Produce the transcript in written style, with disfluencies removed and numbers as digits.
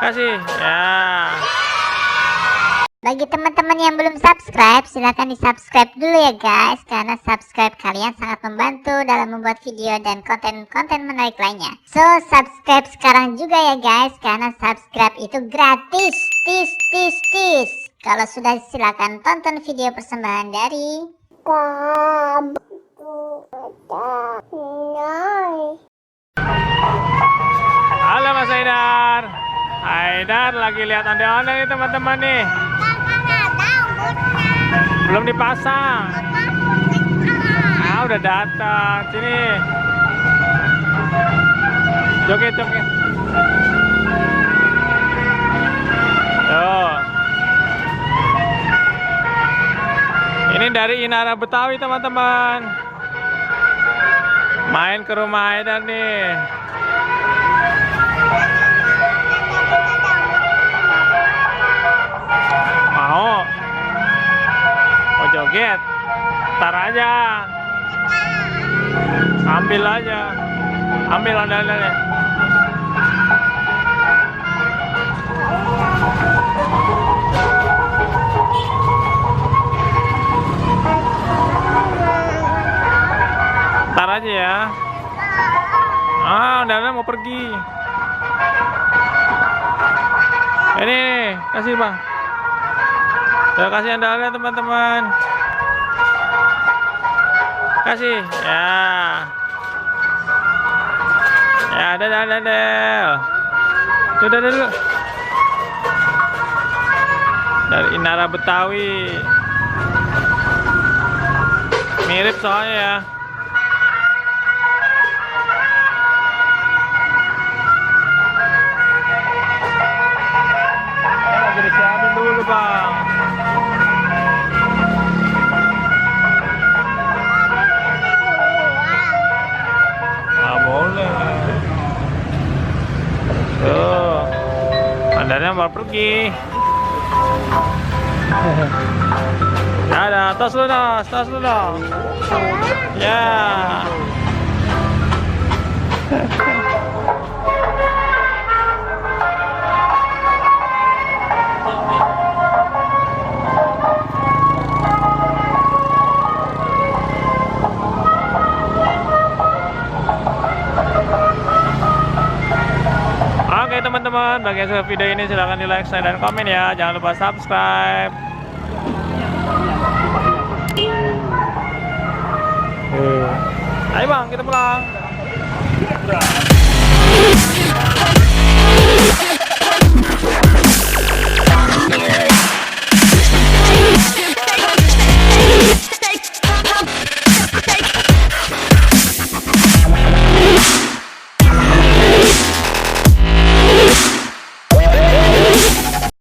Kasih ya. Bagi teman-teman yang belum subscribe, silahkan di subscribe dulu ya guys, karena subscribe kalian sangat membantu dalam membuat video dan konten-konten menarik lainnya. So subscribe sekarang juga ya guys, karena subscribe itu gratis. Tis. Kalau sudah, silahkan tonton video persembahan dari COLAB. Halo Mas Haidar. Haidar lagi lihat ondel-ondel nih teman-teman nih. Belum dipasang. Udah datang. Sini. Joget. Tuh. Ini dari INARA Betawi teman-teman. Main ke rumah Haidar nih. Mau joget, ntar aja, ambil ondel-ondelnya. Ntar aja ya. Ondel-ondel mau pergi. Ini kasih bang. Terima kasih ondel-ondel teman-teman. Kasih ya. Ya dadah. Dulu. Dari INARA Betawi. Mirip soalnya ya. Lagi disiapin dulu bang. Tuh, Pandarnya mau pergi. Ada, tos lu dong. Ya. Oke teman-teman, bagi yang suka video ini silahkan di like, share, dan komen ya. Jangan lupa subscribe. Ayo bang, kita pulang.